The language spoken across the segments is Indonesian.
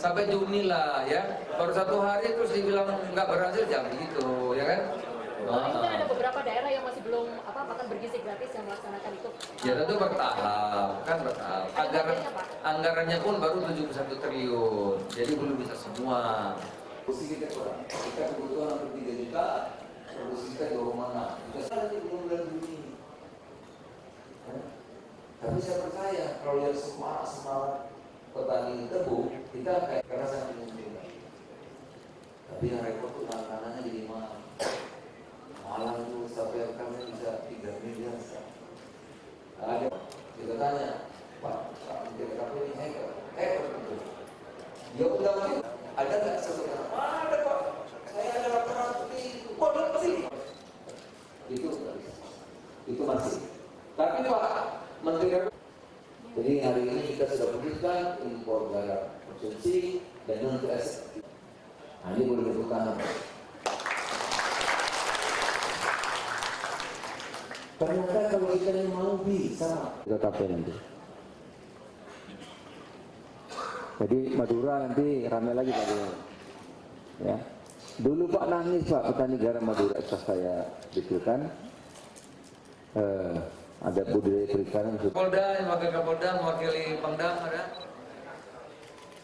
sampai Juni lah ya. Baru 1 hari terus dibilang nggak berhasil, jangan begitu ya kan. Ini kan ada beberapa daerah yang masih belum makan bergizi gratis yang melaksanakan itu. Ya tentu bertahap, kan bertahap. Anggarannya pun baru 71 triliun, jadi belum bisa semua. Produksi kita kurang, kita kebutuhan hampir 3 juta, produksi kita jauh mana? Kita sekarang di bulan Juni. Tapi saya percaya kalau lihat semangat petani tebu, kita kayak karena sangat menguntungkan. Tapi yang repot tuh tantangannya jadi mahal. Malang itu sampai rekamnya bisa 3 miliar. Ada kita tanya, Pak Menteri KP ini hebat itu. Ya udah ada nggak sesuatu? Ada Pak, saya ada laporan seperti itu. Kok sih? Itu masih. Tapi Pak Menteri, jadi hari ini kita sudah putuskan impor garam konsumsi dan non TS. Nah, ini boleh dibuka. Ternyata kalau kita yang mau bisa. Kita tapai nanti. Jadi Madura nanti ramai lagi Pak. Ya. Dulu Pak nangis Pak petani garam Madura setelah saya dipilihkan. Ada budaya perikanan. Polda, yang wakil Kapolda, mewakili Pangdam ada.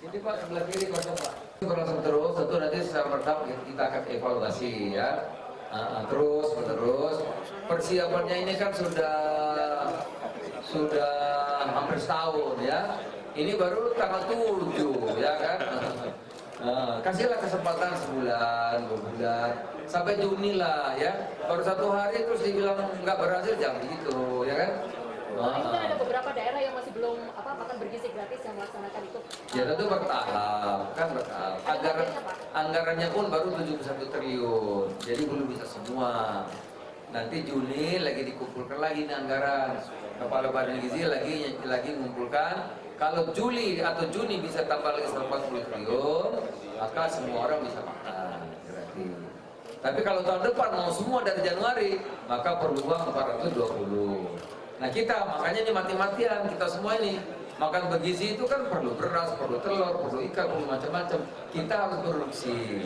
Ini Pak sebelah kiri kosong Pak. Berlangsung terus, tentu nanti secara bertahap kita akan evaluasi ya. Terus menerus. Persiapannya ini kan sudah hampir setahun ya. Ini baru tanggal 7 ya kan. Kasihlah kesempatan sebulan, 2 bulan, sampai Juni lah ya. Baru 1 hari terus dibilang nggak berhasil, jangan begitu ya kan. Ini kan ada beberapa daerah yang masih belum makan bergizi gratis yang melaksanakan itu. Ya tentu bertahap, kan bertahap. Anggarannya pun baru 71 triliun, jadi belum bisa semua. Nanti Juni lagi dikumpulkan lagi nih anggaran. Kepala Badan Gizi lagi mengumpulkan. Kalau Juli atau Juni bisa tambah lagi 140 triliun, maka semua orang bisa makan. Berarti. Tapi kalau tahun depan mau semua dari Januari, maka perlu uang 420. Nah kita makanya ini mati-matian kita semua ini makan bergizi itu kan perlu beras, perlu telur, perlu ikan, perlu macam-macam. Kita harus produksi.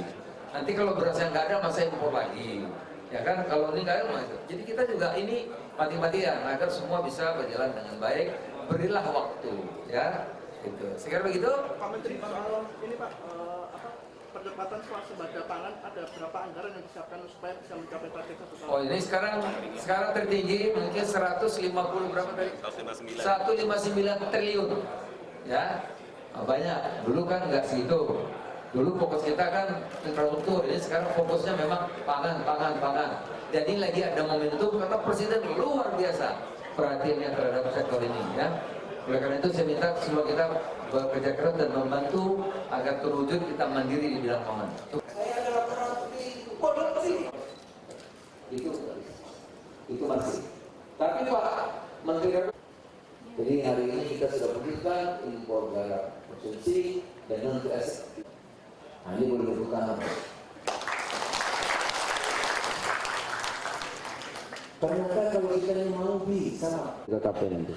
Nanti kalau beras yang nggak ada masa impor lagi. Ya kan, kalau ini nggak ada, jadi kita juga ini mati-matian agar semua bisa berjalan dengan baik. Berilah waktu, ya. Gitu. Sekarang begitu. Pak Menteri, ini Pak, perdebatan soal sembada pangan ada berapa anggaran yang disiapkan supaya bisa mencapai target 1 tahun? Oh ini sekarang tertinggi mungkin 150 berapa tadi? 159 triliun, ya. Banyak. Dulu kan nggak segitu. Dulu fokus kita kan infrastruktur, ini sekarang fokusnya memang pangan. Jadi lagi ada momentum karena Presiden luar biasa perhatiannya terhadap sektor ini ya. Oleh karena itu saya minta semua kita bekerja keras dan membantu agar terwujud kita mandiri di bidang pangan. Saya ada laporan seperti itu. Itu masih. Tapi Pak Menteri, jadi hari ini kita sudah putuskan impor garam konsumsi dan non TS. Nah, ini boleh dibuka. Ternyata kalau kita yang mau bisa. Kita tapai nanti.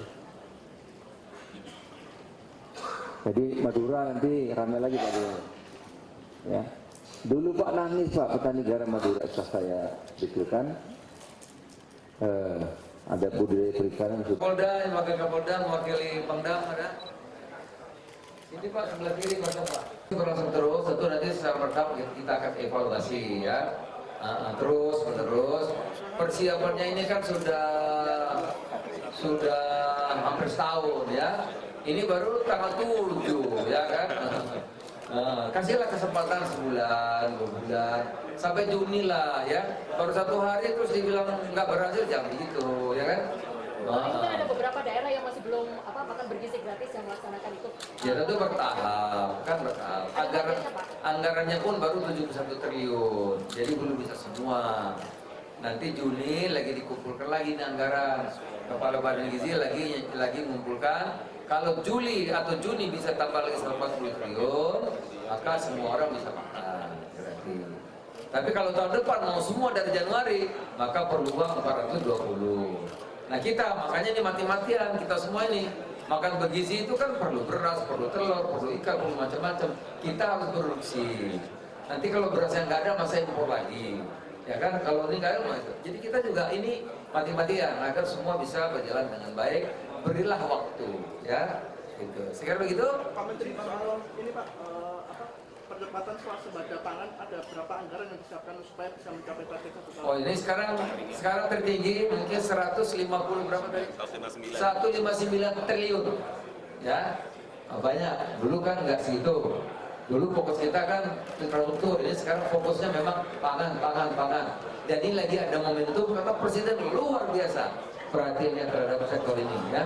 Jadi Madura nanti ramai lagi Pak. Ya. Dulu Pak nangis Pak petani garam Madura setelah saya dipilihkan. Ada budaya perikanan. Polda, yang wakil Kapolda, mewakili Pangdam ada. Ini Pak sebelah kiri kosong Pak. Berlangsung terus, tentu nanti secara bertahap kita akan evaluasi ya. Terus menerus. Persiapannya ini kan sudah hampir setahun ya. Ini baru tanggal 7 ya kan. Kasihlah kesempatan sebulan, 2 bulan, sampai Juni lah ya. Baru 1 hari terus dibilang nggak berhasil, jangan begitu ya kan. Ini kan ada beberapa daerah yang masih belum makan bergizi gratis yang melaksanakan itu. Ya tentu bertahap, kan bertahap. Anggarannya pun baru 71 triliun, jadi belum bisa semua. Nanti Juni lagi dikumpulkan lagi nih anggaran. Kepala Badan Gizi lagi mengumpulkan. Kalau Juli atau Juni bisa tambah lagi 140 triliun, maka semua orang bisa makan. Berarti. Tapi kalau tahun depan mau semua dari Januari, maka perlu uang 420. Nah kita makanya ini mati-matian kita semua ini Makan bergizi itu kan perlu beras, perlu telur, perlu ikan, perlu macam-macam. Kita harus produksi. Nanti kalau berasnya nggak ada, masa impor lagi. Ya kan, kalau ini nggak ada, jadi kita juga ini mati-matian agar semua bisa berjalan dengan baik. Berilah waktu, ya. Gitu. Sekarang begitu. Pak Menteri, soal ini Pak, perdebatan soal sembada pangan, ada berapa anggaran yang disiapkan supaya bisa mencapai target 1 tahun? Oh ini sekarang tertinggi mungkin 150 berapa tadi? 159 triliun. Ya, banyak. Dulu kan nggak segitu. Dulu fokus kita kan infrastruktur. Ini sekarang fokusnya memang pangan. Dan ini lagi ada momentum karena Presiden luar biasa perhatiannya terhadap sektor ini. Ya.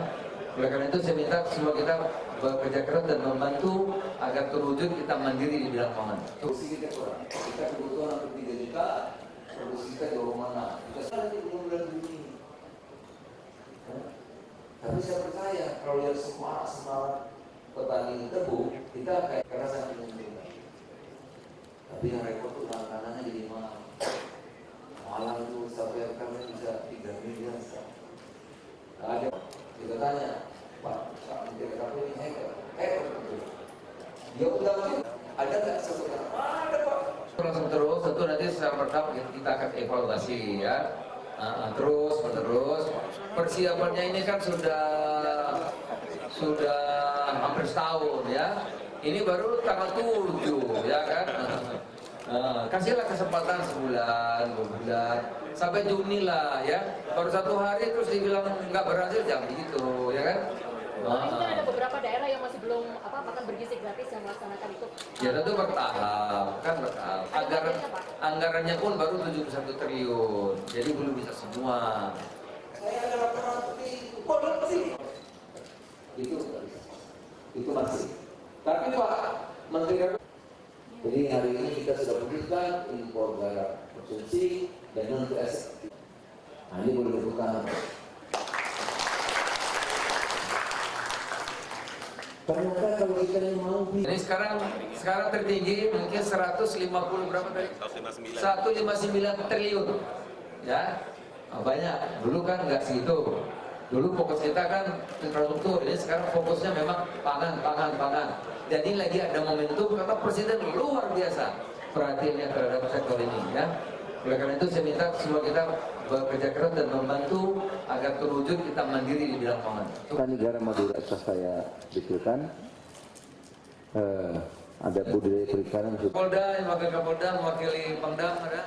Oleh karena itu saya minta semua kita bekerja keras dan membantu agar terwujud kita mandiri di bidang pangan. Produksi kita kurang. Kita kebutuhan hampir 3 juta. Produksi kita jauh mana? Kita sekarang di bulan Juni. Tapi saya percaya kalau lihat semangat petani tebu, kita kayak kerasa menguntungkan. Tapi yang repot tuh makanannya jadi mahal. Malang tuh sampai kami bisa 3 miliar. Ada kita tanya, Pak Menteri KP ini hebat betul. Dia udah ada nggak sesuatu? Ada Pak. Langsung terus, tentu nanti secara bertahap kita akan evaluasi ya. Terus menerus. Persiapannya ini kan sudah hampir setahun ya. Ini baru tanggal 7 ya kan. Kasihlah kesempatan sebulan, 2 bulan, sampai Juni lah ya. Baru 1 hari terus dibilang nggak berhasil, jangan begitu ya kan. Itu kan ada beberapa daerah yang masih belum makan bergizi gratis yang melaksanakan itu. Ya tentu bertahap, kan bertahap. Anggarannya pun baru 71 triliun, jadi belum bisa semua. Saya adalah korupsi. Itu masih. Tapi Pak Menteri, jadi hari ini kita sudah putuskan impor garam konsumsi dan non PSF. Nah ini boleh dibuka. Ternyata kalau kita yang mau. Ini sekarang tertinggi mungkin 150 berapa tadi? 159 triliun. Ya, banyak. Dulu kan nggak segitu. Dulu fokus kita kan infrastruktur. Ini sekarang fokusnya memang pangan. Dan ini lagi ada momentum karena Presiden luar biasa perhatiannya terhadap sektor ini. Ya. Oleh karena itu saya minta semua kita bekerja keras dan membantu agar terwujud kita mandiri di bidang pangan. Negara Madura saya pikirkan ada budaya perikanan. Kapolda, wakil Kapolda, mewakili Pangdam ada.